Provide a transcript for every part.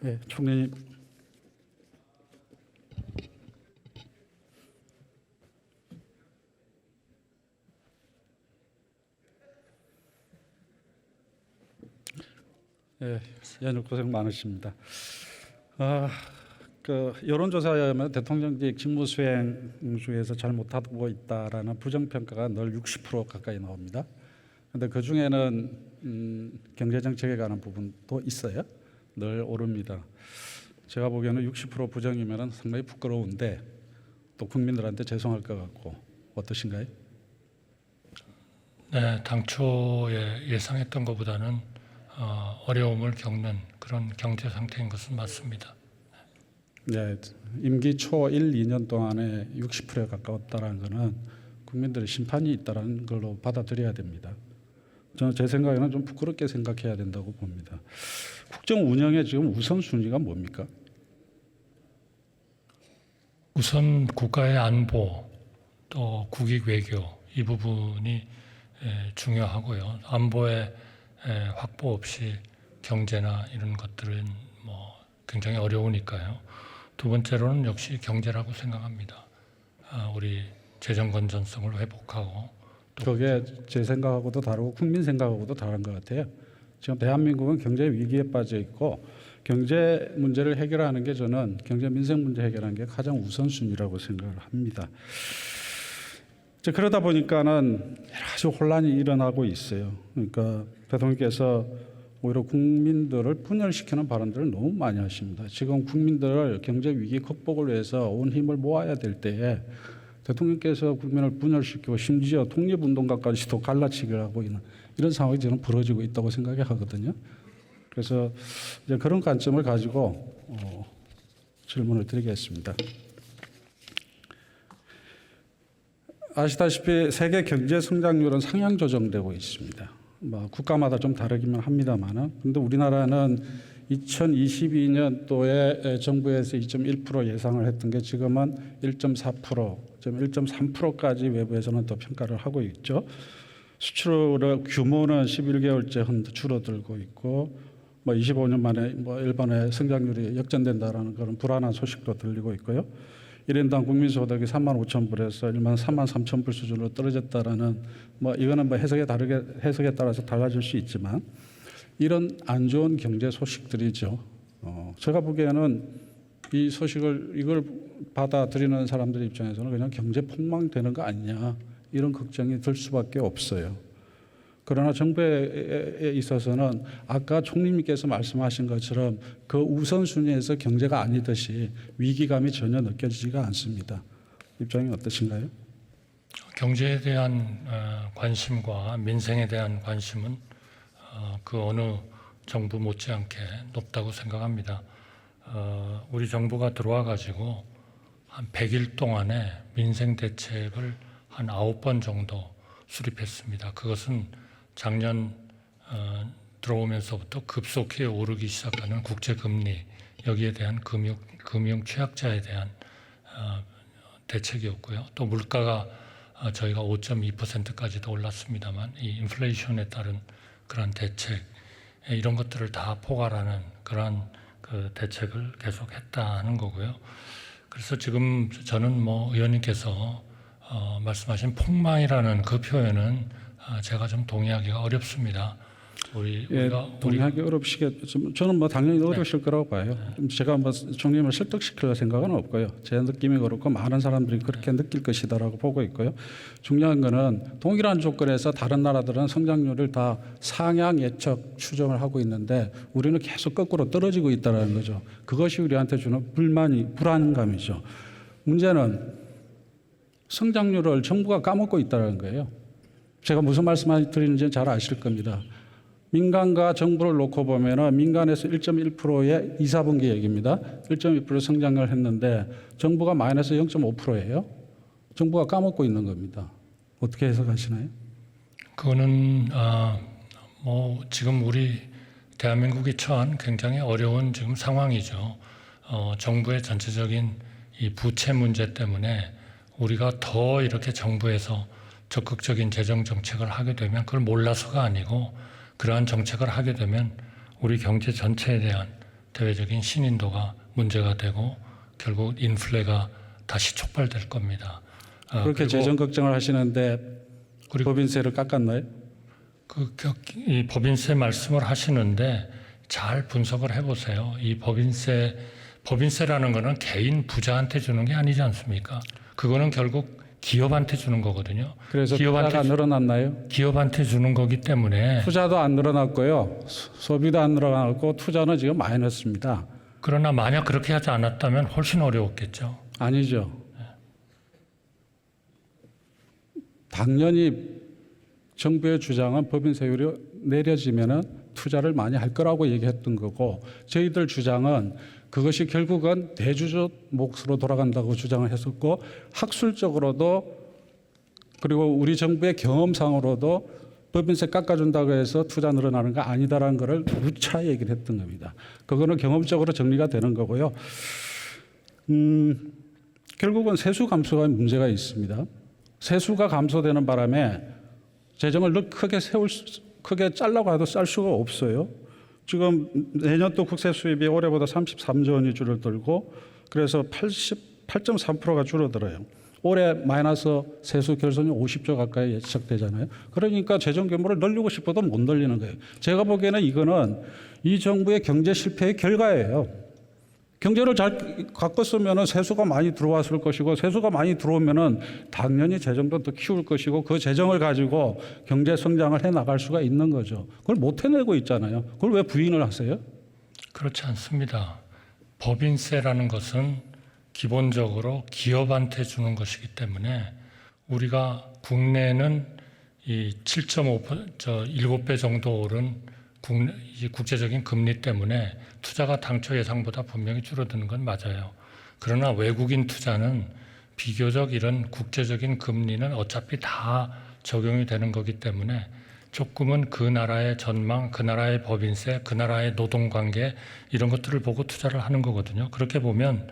네, 총리님. 예, 연휴 고생 많으십니다. 여론조사에 의하면 대통령직 직무수행 중에서 잘 못하고 있다라는 부정평가가 늘 60% 가까이 나옵니다. 그런데 그 중에는 경제정책에 관한 부분도 있어요. 늘 오릅니다. 제가 보기에는 60% 부정이면 상당히 부끄러운데 또 국민들한테 죄송할 것 같고 어떠신가요? 네, 당초에 예상했던 것보다는 어려움을 겪는 그런 경제 상태인 것은 맞습니다. 네, 임기 초 1, 2년 동안에 60%에 가까웠다는 것은 국민들의 심판이 있다는 걸로 받아들여야 됩니다. 저는 제 생각에는 좀 부끄럽게 생각해야 된다고 봅니다. 국정 운영의 지금 우선순위가 뭡니까? 우선 국가의 안보 또 국익 외교 이 부분이 중요하고요. 안보의 확보 없이 경제나 이런 것들은 굉장히 어려우니까요. 두 번째로는 역시 경제라고 생각합니다. 우리 재정 건전성을 회복하고 그게 제 생각하고도 다르고 국민 생각하고도 다른 것 같아요. 지금 대한민국은 경제 위기에 빠져 있고 경제 문제를 해결하는 게 저는 경제 민생 문제 해결하는 게 가장 우선순위라고 생각을 합니다. 그러다 보니까는 여러 가지 혼란이 일어나고 있어요. 그러니까 대통령께서 오히려 국민들을 분열시키는 발언들을 너무 많이 하십니다. 지금 국민들을 경제 위기 극복을 위해서 온 힘을 모아야 될 때에 대통령께서 국민을 분열시키고 심지어 독립운동가까지도 갈라치기를 하고 있는 이런 상황이 저는 벌어지고 있다고 생각하거든요. 그래서 이제 그런 관점을 가지고 질문을 드리겠습니다. 아시다시피 세계 경제 성장률은 상향 조정되고 있습니다. 국가마다 좀 다르기만 합니다만은, 근데 우리나라는 2022년도에 정부에서 2.1% 예상을 했던 게 지금은 1.4%, 1.3%까지 외부에서는 더 평가를 하고 있죠. 수출의 규모는 11개월째 줄어들고 있고, 25년 만에 일본의 성장률이 역전된다라는 그런 불안한 소식도 들리고 있고요. 1인당 국민소득이 35,000불에서 13,3,000불 수준으로 떨어졌다라는 이거는 해석에 따라서 달라질 수 있지만 이런 안 좋은 경제 소식들이죠. 제가 보기에는 이 소식을 이걸 받아들이는 사람들 입장에서는 그냥 경제 폭망되는 거 아니냐 이런 걱정이 들 수밖에 없어요. 그러나 정부에 있어서는 아까 총리님께서 말씀하신 것처럼 그 우선순위에서 경제가 아니듯이 위기감이 전혀 느껴지지가 않습니다. 입장이 어떠신가요? 경제에 대한 관심과 민생에 대한 관심은 그 어느 정부 못지않게 높다고 생각합니다. 우리 정부가 들어와 가지고 한 100일 동안에 민생 대책을 한 9번 정도 수립했습니다. 그것은 작년 들어오면서부터 급속히 오르기 시작하는 국제금리, 여기에 대한 금융 취약자에 대한 대책이었고요. 또 물가가 저희가 5.2%까지도 올랐습니다만 이 인플레이션에 따른 그런 대책, 이런 것들을 다 포괄하는 그러한 그 대책을 계속했다는 거고요. 그래서 지금 저는 의원님께서 말씀하신 폭망이라는 그 표현은 제가 좀 동의하기가 어렵습니다. 동의하기 어렵시겠지만 저는 당연히 어려우실 거라고 봐요. 제가 총리님을 설득시킬 생각은 없고요. 제 느낌이 그렇고 많은 사람들이 그렇게 느낄 것이다라고 보고 있고요. 중요한 거는 동일한 조건에서 다른 나라들은 성장률을 다 상향 예측 추정을 하고 있는데 우리는 계속 거꾸로 떨어지고 있다는 거죠. 그것이 우리한테 주는 불안감이죠. 문제는 성장률을 정부가 까먹고 있다는 거예요. 제가 무슨 말씀을 드리는지 잘 아실 겁니다. 민간과 정부를 놓고 보면 민간에서 1.1%의 2, 4분기 얘기입니다. 1.2% 성장을 했는데 정부가 마이너스 0.5%예요. 정부가 까먹고 있는 겁니다. 어떻게 해석하시나요? 그거는 지금 우리 대한민국이 처한 굉장히 어려운 지금 상황이죠. 정부의 전체적인 이 부채 문제 때문에 우리가 더 이렇게 정부에서 적극적인 재정 정책을 하게 되면 그걸 몰라서가 아니고 그러한 정책을 하게 되면 우리 경제 전체에 대한 대외적인 신인도가 문제가 되고 결국 인플레가 다시 촉발될 겁니다. 그렇게 그리고 재정 걱정을 하시는데 법인세를 깎았나요? 이 법인세 말씀을 하시는데 잘 분석을 해보세요. 이 법인세라는 거는 개인 부자한테 주는 게 아니지 않습니까? 그거는 결국 기업한테 주는 거거든요. 그래서 투자가 늘어났나요? 기업한테 주는 거기 때문에 투자도 안 늘어났고요. 소비도 안 늘어났고 투자는 지금 마이너스입니다. 그러나 만약 그렇게 하지 않았다면 훨씬 어려웠겠죠. 아니죠. 당연히 정부의 주장은 법인세율이 내려지면은 투자를 많이 할 거라고 얘기했던 거고, 저희들 주장은 그것이 결국은 대주주 몫으로 돌아간다고 주장을 했었고, 학술적으로도 그리고 우리 정부의 경험상으로도 법인세 깎아준다고 해서 투자 늘어나는 거 아니다라는 거를 누차 얘기를 했던 겁니다. 그거는 경험적으로 정리가 되는 거고요. 결국은 세수 감소가 문제가 있습니다. 세수가 감소되는 바람에 재정을 크게 잘라고 해도 쌀 수가 없어요. 지금 내년도 국세 수입이 올해보다 33조 원이 줄어들고 그래서 88.3%가 줄어들어요. 올해 마이너스 세수 결손이 50조 가까이 예측되잖아요. 그러니까 재정 규모를 늘리고 싶어도 못 늘리는 거예요. 제가 보기에는 이거는 이 정부의 경제 실패의 결과예요. 경제를 잘 가꿨으면 세수가 많이 들어왔을 것이고, 세수가 많이 들어오면 당연히 재정도 더 키울 것이고, 그 재정을 가지고 경제 성장을 해 나갈 수가 있는 거죠. 그걸 못 해내고 있잖아요. 그걸 왜 부인을 하세요? 그렇지 않습니다. 법인세라는 것은 기본적으로 기업한테 주는 것이기 때문에 우리가 국내는 이 7.5배 정도 오른 국제적인 금리 때문에 투자가 당초 예상보다 분명히 줄어드는 건 맞아요. 그러나 외국인 투자는 비교적 이런 국제적인 금리는 어차피 다 적용이 되는 거기 때문에 조금은 그 나라의 전망, 그 나라의 법인세, 그 나라의 노동관계 이런 것들을 보고 투자를 하는 거거든요. 그렇게 보면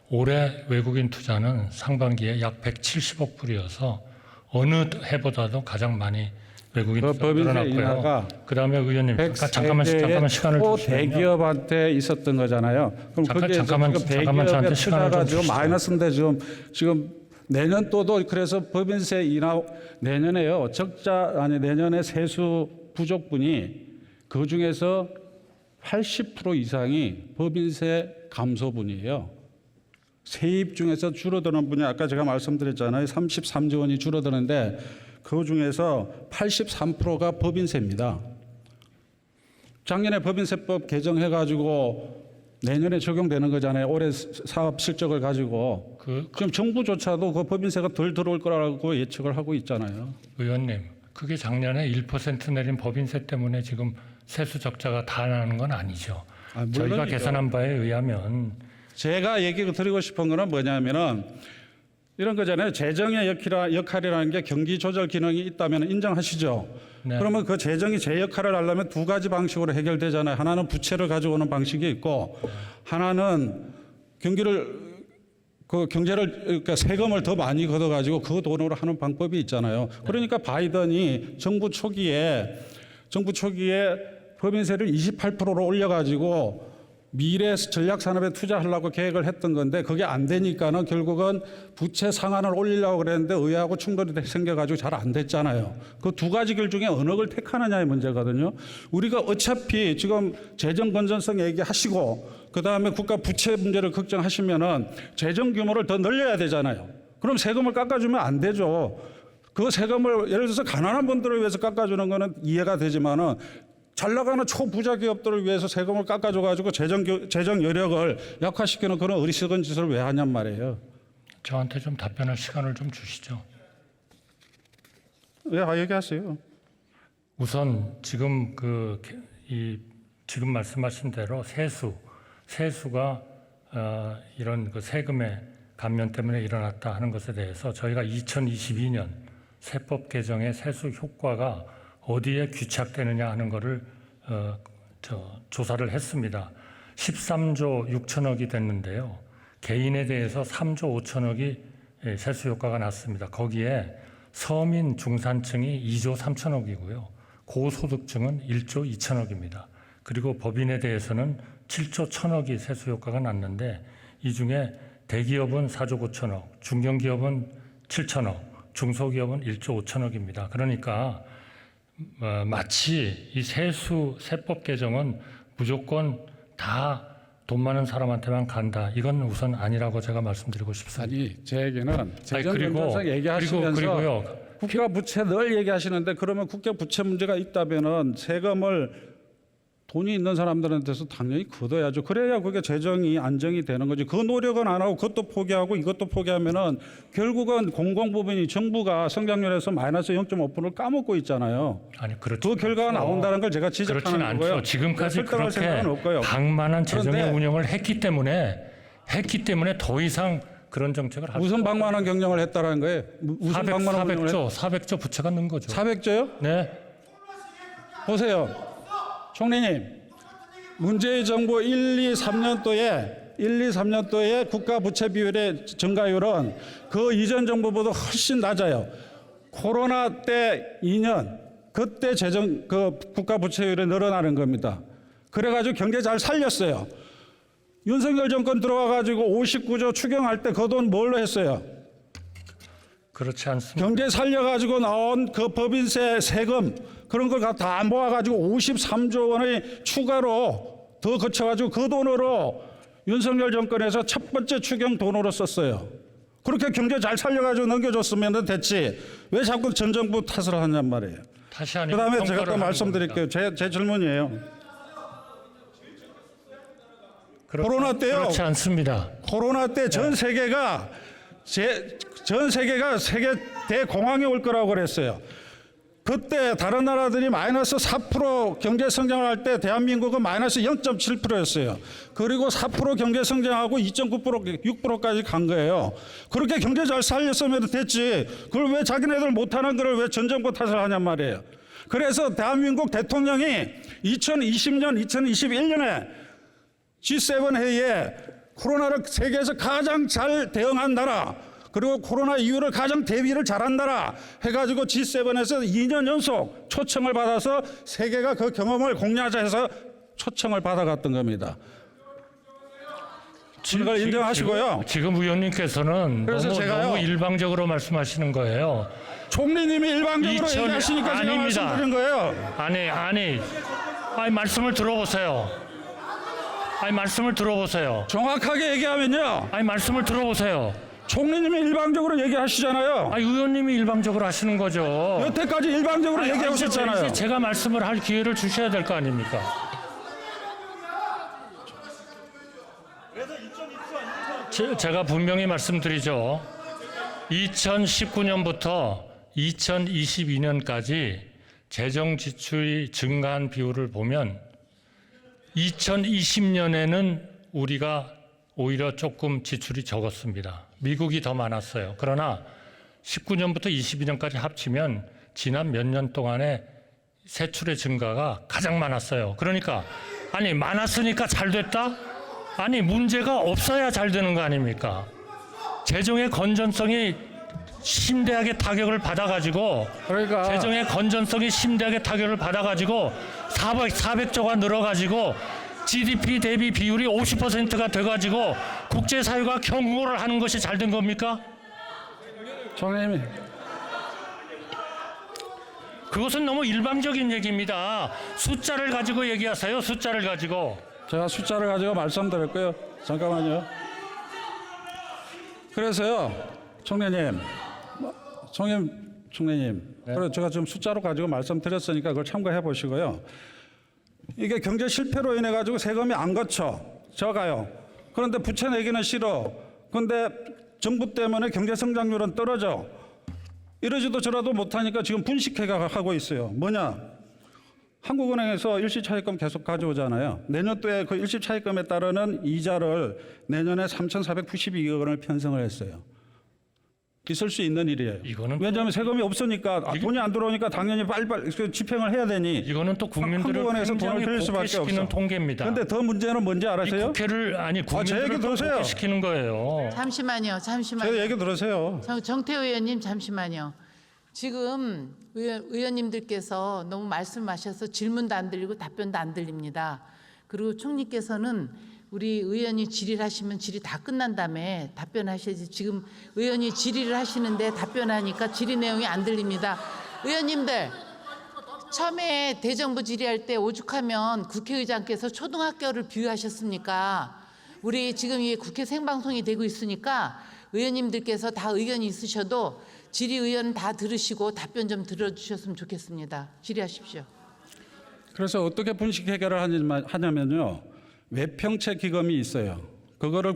올해 외국인 투자는 상반기에 약 170억 불이어서 어느 해보다도 가장 많이 외국인 투자가 늘어났고요. 그다음에 의원님 잠깐만 시간을 주시면요. 대기업한테 있었던 거잖아요. 그럼 잠깐만 저한테 시간을 좀 주시죠. 마이너스인데 지금 내년도도 그래서 법인세 인하 내년에요. 내년에 세수 부족분이 그 중에서 80% 이상이 법인세 감소분이에요. 세입 중에서 줄어드는 분이 아까 제가 말씀드렸잖아요. 33조 원이 줄어드는데 그 중에서 83%가 법인세입니다. 작년에 법인세법 개정해가지고 내년에 적용되는 거잖아요. 올해 사업 실적을 가지고. 지금 정부조차도 그 법인세가 덜 들어올 거라고 예측을 하고 있잖아요. 의원님, 그게 작년에 1% 내린 법인세 때문에 지금 세수 적자가 다 나는 건 아니죠. 저희가 계산한 바에 의하면 제가 얘기 드리고 싶은 거는 뭐냐면은 이런 거잖아요. 재정의 역할이라는 게 경기 조절 기능이 있다면 인정하시죠? 네. 그러면 그 재정이 제 역할을 하려면 두 가지 방식으로 해결되잖아요. 하나는 부채를 가져오는 방식이 있고, 하나는 경제를 그러니까 세금을 더 많이 걷어가지고 그 돈으로 하는 방법이 있잖아요. 그러니까 바이든이 정부 초기에 법인세를 28%로 올려가지고 미래 전략 산업에 투자하려고 계획을 했던 건데 그게 안 되니까는 결국은 부채 상한을 올리려고 그랬는데 의회하고 충돌이 생겨가지고 잘 안 됐잖아요. 그 두 가지 길 중에 어느 걸 택하느냐의 문제거든요. 우리가 어차피 지금 재정 건전성 얘기하시고 그 다음에 국가 부채 문제를 걱정하시면은 재정 규모를 더 늘려야 되잖아요. 그럼 세금을 깎아주면 안 되죠. 그 세금을 예를 들어서 가난한 분들을 위해서 깎아주는 거는 이해가 되지만은 잘 나가는 초부자 기업들을 위해서 세금을 깎아줘가지고 재정 여력을 약화시키는 그런 어리석은 짓을 왜 하냔 말이에요. 저한테 좀 답변할 시간을 좀 주시죠. 얘기하세요. 우선 지금 지금 말씀하신 대로 세수가 이런 그 세금의 감면 때문에 일어났다 하는 것에 대해서 저희가 2022년 세법 개정의 세수 효과가 어디에 귀착되느냐 하는 것을 조사를 했습니다. 13조 6천억이 됐는데요. 개인에 대해서 3조 5천억이 세수 효과가 났습니다. 거기에 서민 중산층이 2조 3천억이고요. 고소득층은 1조 2천억입니다. 그리고 법인에 대해서는 7조 1천억이 세수 효과가 났는데 이 중에 대기업은 4조 5천억, 중견기업은 7천억, 중소기업은 1조 5천억입니다. 그러니까 마치 이 세법 개정은 무조건 다 돈 많은 사람한테만 간다. 이건 우선 아니라고 제가 말씀드리고 싶습니다. 아니 제 얘기는 재정 그리고- 건전성 얘기하시면서 그리고요. 국가 부채 늘 얘기하시는데 그러면 국가 부채 문제가 있다면은 세금을 돈이 있는 사람들한테서 당연히 걷어야죠. 그래야 그게 재정이 안정이 되는 거지. 그 노력은 안 하고 그것도 포기하고 이것도 포기하면은 결국은 공공부문이 정부가 성장률에서 마이너스 0.5%를 까먹고 있잖아요. 아니 그렇죠. 그 결과가 나온다는 걸 제가 그렇진 지적하는 않죠. 거고요. 지금까지 설득할 그렇게 생각은 없고요. 방만한 재정의 그런데- 운영을 했기 때문에 더 이상 그런 정책을 할 무슨 방만한 경영을 했다라는 거예요? 무슨 방만한 경영을 400조 부채가 는 거죠. 400조요? 네. 보세요. 총리님, 문재인 정부 1, 2, 3년도에 국가 부채 비율의 증가율은 그 이전 정부보다 훨씬 낮아요. 코로나 때 2년 그때 국가 부채율이 늘어나는 겁니다. 그래가지고 경제 잘 살렸어요. 윤석열 정권 들어와가지고 59조 추경할 때 그 돈 뭘로 했어요? 그렇지 않습니다. 경제 살려가지고 나온 그 법인세 세금 그런 걸 다 모아가지고 53조 원의 추가로 더 거쳐가지고 그 돈으로 윤석열 정권에서 첫 번째 추경 돈으로 썼어요. 그렇게 경제 잘 살려가지고 넘겨줬으면 됐지. 왜 자꾸 전 정부 탓을 하냔 말이에요. 다시 아니면 그다음에 제가 평가를 또 하는 말씀드릴게요. 제 질문이에요. 겁니다. 코로나 때요. 그렇지 않습니다. 코로나 때 전 세계가 세계 대공황이 올 거라고 그랬어요. 그때 다른 나라들이 마이너스 4% 경제 성장을 할 때 대한민국은 마이너스 0.7%였어요. 그리고 4% 경제 성장하고 2.9% 6%까지 간 거예요. 그렇게 경제 잘 살렸으면 됐지. 그걸 왜 자기네들 못하는 걸 왜 전 정부 탓을 하냔 말이에요. 그래서 대한민국 대통령이 2020년, 2021년에 G7 회의에 코로나를 세계에서 가장 잘 대응한 나라 그리고 코로나 이후를 가장 대비를 잘한 나라 해가지고 G7에서 2년 연속 초청을 받아서 세계가 그 경험을 공유하자 해서 초청을 받아갔던 겁니다. 그걸 인정하시고요. 지금 의원님께서는 그래서 너무 일방적으로 말씀하시는 거예요. 총리님이 일방적으로 얘기하시니까 제가 아닙니다. 말씀드린 거예요. 아니 말씀을 들어보세요. 말씀을 들어보세요. 정확하게 얘기하면요. 말씀을 들어보세요. 총리님이 일방적으로 얘기하시잖아요. 의원님이 일방적으로 하시는 거죠. 여태까지 일방적으로 얘기하셨잖아요. 이제 제가 말씀을 할 기회를 주셔야 될 거 아닙니까? 제가 분명히 말씀드리죠. 2019년부터 2022년까지 재정 지출이 증가한 비율을 보면 2020년에는 우리가 오히려 조금 지출이 적었습니다. 미국이 더 많았어요. 그러나 19년부터 22년까지 합치면 지난 몇 년 동안의 세출의 증가가 가장 많았어요. 그러니까 많았으니까 잘 됐다? 문제가 없어야 잘 되는 거 아닙니까? 재정의 건전성이 심대하게 타격을 받아가지고 재정의 건전성이 심대하게 타격을 받아가지고 400조가 늘어가지고 GDP 대비 비율이 50%가 돼가지고 국제사회가 경고를 하는 것이 잘 된 겁니까? 총리님. 그것은 너무 일방적인 얘기입니다. 숫자를 가지고 얘기하세요. 숫자를 가지고. 제가 숫자를 가지고 말씀드렸고요. 잠깐만요. 그래서요, 총리님. 그래서 제가 지금 숫자로 가지고 말씀드렸으니까 그걸 참고해 보시고요. 이게 경제 실패로 인해 가지고 세금이 안 거쳐 적어요. 그런데 부채 내기는 싫어. 그런데 정부 때문에 경제 성장률은 떨어져. 이러지도 저라도 못하니까 지금 분식회계하고 있어요. 뭐냐? 한국은행에서 일시차입금 계속 가져오잖아요. 내년도에 그 일시차입금에 따르는 이자를 내년에 3,492억 원을 편성을 했어요. 있을 수 있는 일이에요. 왜냐하면 세금이 없으니까 돈이 안 들어오니까 당연히 빨리빨리 집행을 해야 되니 이거는 또 국민들을 한국은행에서 돈을 빌릴 수밖에 없어. 통계입니다. 그런데 더 문제는 뭔지 알아세요? 국회를 국민들을 통폐시키는 거예요. 잠시만요. 제 얘기 들으세요. 정태호 의원님 잠시만요. 지금 의원님들께서 너무 말씀하셔서 질문도 안 들리고 답변도 안 들립니다. 그리고 총리께서는 우리 의원이 질의하시면 질의 다 끝난 다음에 답변하셔야지, 지금 의원이 질의를 하시는데 답변하니까 질의 내용이 안 들립니다. 의원님들, 처음에 대정부 질의할 때 오죽하면 국회의장께서 초등학교를 비유하셨습니까? 우리 지금 이 국회 생방송이 되고 있으니까 의원님들께서 다 의견이 있으셔도 질의의원 다 들으시고 답변 좀 들어주셨으면 좋겠습니다. 질의하십시오. 그래서 어떻게 분식 해결을 하냐면요. 외평채 기금이 있어요. 그거를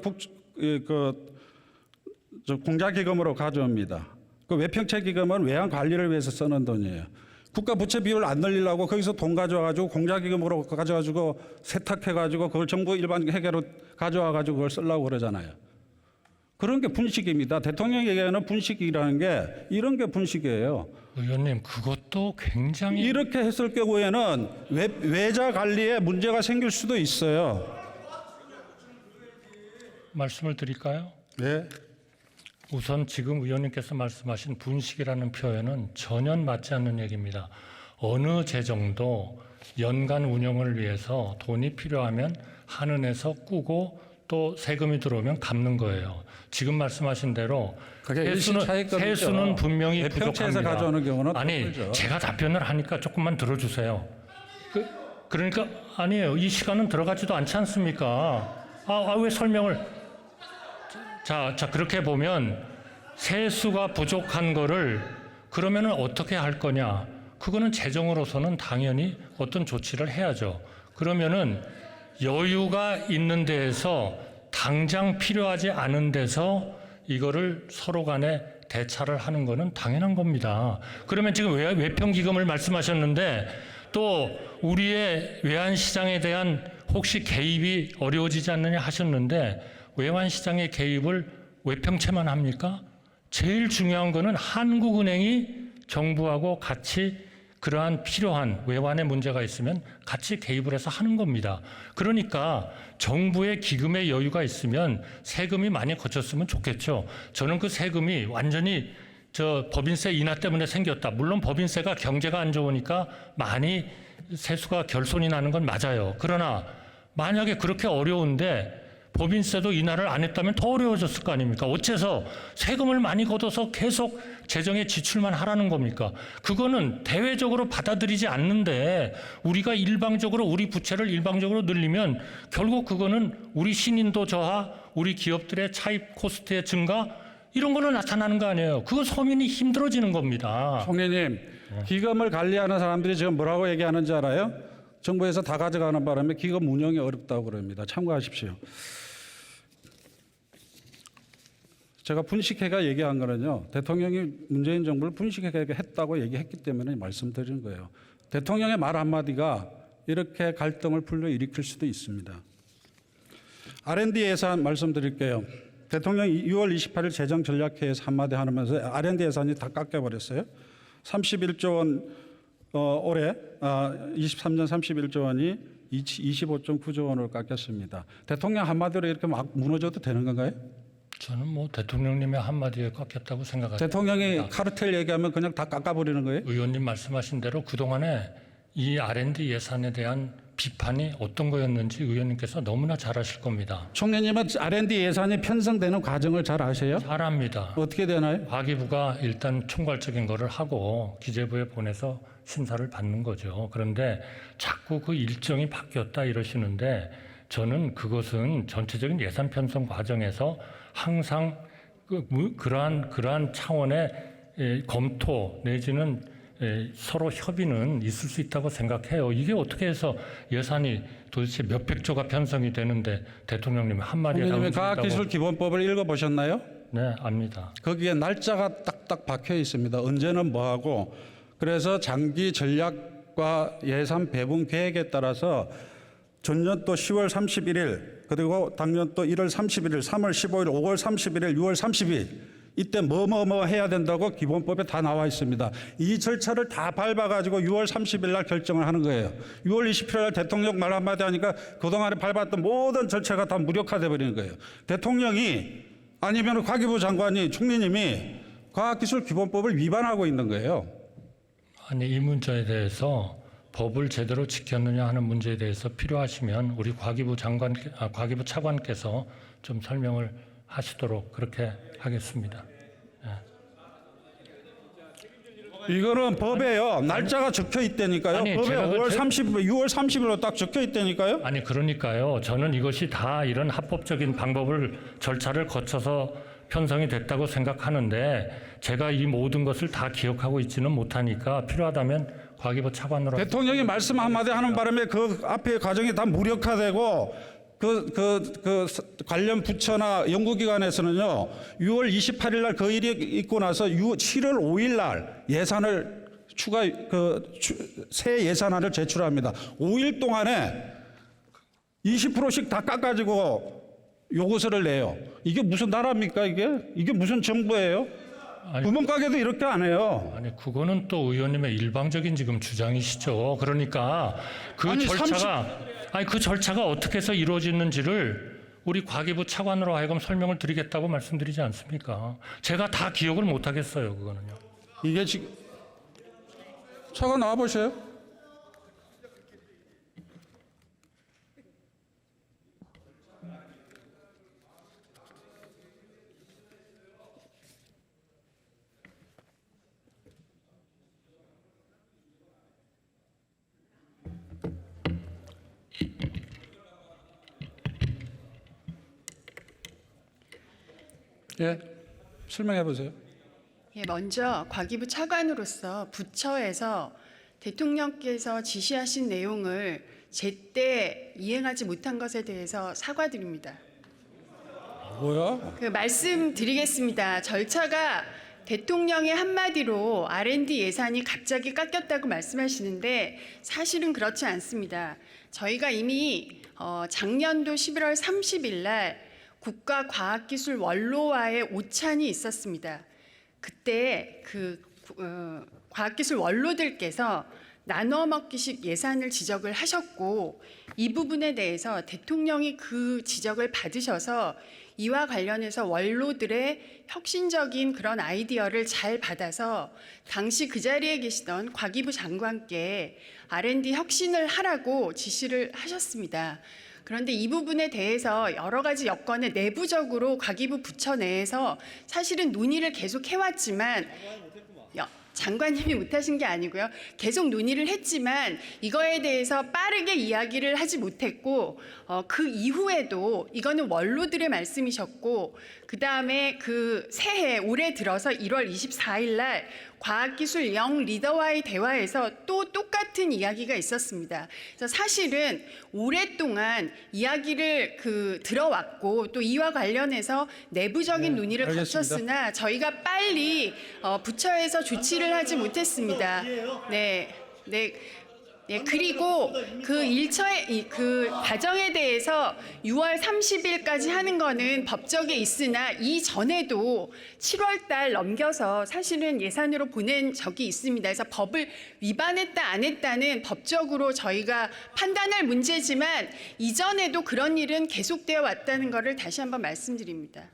공자기금으로 가져옵니다. 그 외평채 기금은 외환 관리를 위해서 쓰는 돈이에요. 국가 부채 비율을 안 늘리려고 거기서 돈 가져와가지고 공자기금으로 가져가지고 세탁해가지고 그걸 정부 일반 회계로 가져와가지고 그걸 쓰려고 그러잖아요. 그런 게 분식입니다. 대통령이 얘기하는 분식이라는 게 이런 게 분식이에요. 의원님, 그것도 굉장히 이렇게 했을 경우에는 외자 관리에 문제가 생길 수도 있어요. 말씀을 드릴까요? 네. 우선 지금 의원님께서 말씀하신 분식이라는 표현은 전혀 맞지 않는 얘기입니다. 어느 재정도 연간 운영을 위해서 돈이 필요하면 한은에서 꾸고 또 세금이 들어오면 갚는 거예요. 지금 말씀하신 대로 그게 일시차익금이죠. 세수는 분명히 외평채에서 부족합니다. 가져오는 경우는 아니, 다르죠. 제가 답변을 하니까 조금만 들어주세요. 그러니까 아니에요. 이 시간은 들어가지도 않지 않습니까? 왜 설명을? 자, 그렇게 보면 세수가 부족한 거를 그러면은 어떻게 할 거냐? 그거는 재정으로서는 당연히 어떤 조치를 해야죠. 그러면은 여유가 있는 데에서 당장 필요하지 않은 데서 이거를 서로 간에 대차를 하는 거는 당연한 겁니다. 그러면 지금 외평기금을 말씀하셨는데 또 우리의 외환시장에 대한 혹시 개입이 어려워지지 않느냐 하셨는데 외환시장의 개입을 외평채만 합니까? 제일 중요한 거는 한국은행이 정부하고 같이 그러한 필요한 외환의 문제가 있으면 같이 개입을 해서 하는 겁니다. 그러니까 정부의 기금의 여유가 있으면 세금이 많이 거쳤으면 좋겠죠. 저는 그 세금이 완전히 법인세 인하 때문에 생겼다. 물론 법인세가 경제가 안 좋으니까 많이 세수가 결손이 나는 건 맞아요. 그러나 만약에 그렇게 어려운데 법인세도 인하를 안 했다면 더 어려워졌을 거 아닙니까? 어째서 세금을 많이 걷어서 계속 재정에 지출만 하라는 겁니까? 그거는 대외적으로 받아들이지 않는데 우리가 일방적으로 우리 부채를 일방적으로 늘리면 결국 그거는 우리 신인도 저하, 우리 기업들의 차입 코스트의 증가 이런 거는 나타나는 거 아니에요. 그건 서민이 힘들어지는 겁니다. 총리님, 기금을 관리하는 사람들이 지금 뭐라고 얘기하는지 알아요? 정부에서 다 가져가는 바람에 기금 운영이 어렵다고 그럽니다. 참고하십시오. 제가 분식회가 얘기한 거는요. 대통령이 문재인 정부를 분식회가 했다고 얘기했기 때문에 말씀드리는 거예요. 대통령의 말 한마디가 이렇게 갈등을 불러일으킬 수도 있습니다. R&D 예산 말씀드릴게요. 대통령이 6월 28일 재정전략회의에서 한마디 하면서 R&D 예산이 다 깎여버렸어요. 31조 원 올해 23년 31조 원이 25.9조 원으로 깎였습니다. 대통령 한마디로 이렇게 막 무너져도 되는 건가요? 저는 뭐 대통령님의 한마디에 깎였다고 생각합니다. 대통령이 카르텔 얘기하면 그냥 다 깎아버리는 거예요? 의원님 말씀하신 대로 그동안에 이 R&D 예산에 대한 비판이 어떤 거였는지 의원님께서 너무나 잘 아실 겁니다. 총리님은 R&D 예산이 편성되는 과정을 잘 아세요? 잘 압니다. 어떻게 되나요? 과기부가 일단 총괄적인 거를 하고 기재부에 보내서 심사를 받는 거죠. 그런데 자꾸 그 일정이 바뀌었다 이러시는데 저는 그것은 전체적인 예산 편성 과정에서 항상 그러한 차원의 검토 내지는 서로 협의는 있을 수 있다고 생각해요. 이게 어떻게 해서 예산이 도대체 몇백조가 편성이 되는데 대통령님이 한마디에 총리님이 과학기술기본법을 읽어보셨나요? 네, 압니다. 거기에 날짜가 딱딱 박혀 있습니다. 언제는 뭐하고. 그래서 장기 전략과 예산 배분 계획에 따라서 전년도 10월 31일 그리고 당년도 1월 31일, 3월 15일, 5월 31일, 6월 30일 이때 뭐 해야 된다고 기본법에 다 나와 있습니다. 이 절차를 다 밟아가지고 6월 30일 날 결정을 하는 거예요. 6월 20일 날 대통령 말 한마디 하니까 그동안에 밟았던 모든 절차가 다 무력화돼 버리는 거예요. 대통령이 아니면 과기부 장관이 총리님이 과학기술기본법을 위반하고 있는 거예요. 아니 이 문제에 대해서 법을 제대로 지켰느냐 하는 문제에 대해서 필요하시면 우리 과기부 차관께서 좀 설명을 하시도록 그렇게 하겠습니다. 이거는 법에요. 날짜가 적혀 있다니까요. 아니, 법에 제가 6월 30일로 딱 적혀 있다니까요. 아니 그러니까요. 저는 이것이 다 이런 합법적인 방법을 절차를 거쳐서 편성이 됐다고 생각하는데 제가 이 모든 것을 다 기억하고 있지는 못하니까 필요하다면 과기부 차관으로 대통령이 말씀 한마디 하는 바람에 그 앞에 과정이 다 무력화되고 그 관련 부처나 연구기관에서는요 6월 28일 날 그 일이 있고 나서 7월 5일 날 예산을 새 예산안을 제출합니다. 5일 동안에 20%씩 다 깎아지고 요구서를 내요. 이게 무슨 나라입니까 이게 무슨 정부예요? 아니, 구멍가게도 이렇게 안 해요. 아니 그거는 또 의원님의 일방적인 지금 주장이시죠. 그러니까 그 아니, 그 절차가 어떻게 해서 이루어지는지를 우리 과기부 차관으로 하여금 설명을 드리겠다고 말씀드리지 않습니까? 제가 다 기억을 못 하겠어요, 그거는요. 이게 지금 차관 나와 보세요. 예, 설명해 보세요. 예, 먼저 과기부 차관으로서 부처에서 대통령께서 지시하신 내용을 제때 이행하지 못한 것에 대해서 사과드립니다. 뭐야? 말씀드리겠습니다. 절차가 대통령의 한마디로 R&D 예산이 갑자기 깎였다고 말씀하시는데 사실은 그렇지 않습니다. 저희가 이미 작년도 11월 30일 날 국가과학기술 원로와의 오찬이 있었습니다. 그때 과학기술 원로들께서 나눠 먹기식 예산을 지적을 하셨고 이 부분에 대해서 대통령이 그 지적을 받으셔서 이와 관련해서 원로들의 혁신적인 그런 아이디어를 잘 받아서 당시 그 자리에 계시던 과기부 장관께 R&D 혁신을 하라고 지시를 하셨습니다. 그런데 이 부분에 대해서 여러 가지 여건에 내부적으로 과기부 부처 내에서 사실은 논의를 계속 해왔지만 장관님이 못하신 게 아니고요. 계속 논의를 했지만 이거에 대해서 빠르게 이야기를 하지 못했고 그 이후에도 이거는 원로들의 말씀이셨고 그다음에 그 새해 올해 들어서 1월 24일 날 과학기술 영 리더와의 대화에서 또 똑같은 이야기가 있었습니다. 그래서 사실은 오랫동안 이야기를 들어왔고 또 이와 관련해서 내부적인 논의를 알겠습니다. 거쳤으나 저희가 빨리 부처에서 조치를 하지 못했습니다. 네. 그리고 그 일처의 그 과정에 대해서 6월 30일까지 하는 거는 법적에 있으나 이전에도 7월 달 넘겨서 사실은 예산으로 보낸 적이 있습니다. 그래서 법을 위반했다 안 했다는 법적으로 저희가 판단할 문제지만 이전에도 그런 일은 계속되어 왔다는 것을 다시 한번 말씀드립니다.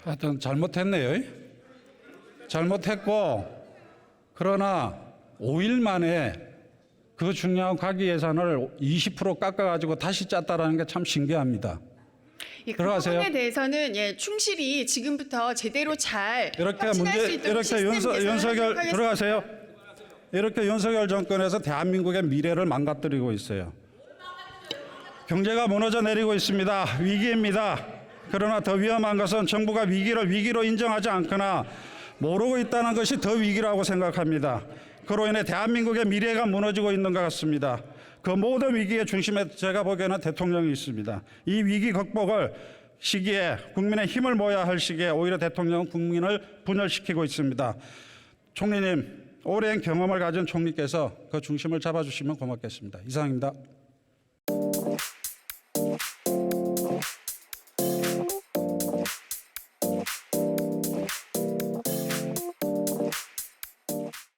하여튼 잘못했네요. 잘못했고 그러나 5일 만에 그 중요한 과기 예산을 20% 깎아가지고 다시 짰다라는 게 참 신기합니다. 그 들어가세요. 부분에 대해서는 충실히 지금부터 제대로 잘 이렇게 확진할 수 있도록 이렇게 시스템 개선을 윤석열 하도록 하겠습니다. 들어가세요. 이렇게 윤석열 정권에서 대한민국의 미래를 망가뜨리고 있어요. 경제가 무너져 내리고 있습니다. 위기입니다. 그러나 더 위험한 것은 정부가 위기를 위기로 인정하지 않거나 모르고 있다는 것이 더 위기라고 생각합니다. 그로 인해 대한민국의 미래가 무너지고 있는 것 같습니다. 그 모든 위기의 중심에 제가 보기에는 대통령이 있습니다. 이 위기 극복을 시기에 국민의 힘을 모아야 할 시기에 오히려 대통령은 국민을 분열시키고 있습니다. 총리님, 오랜 경험을 가진 총리께서 그 중심을 잡아주시면 고맙겠습니다. 이상입니다.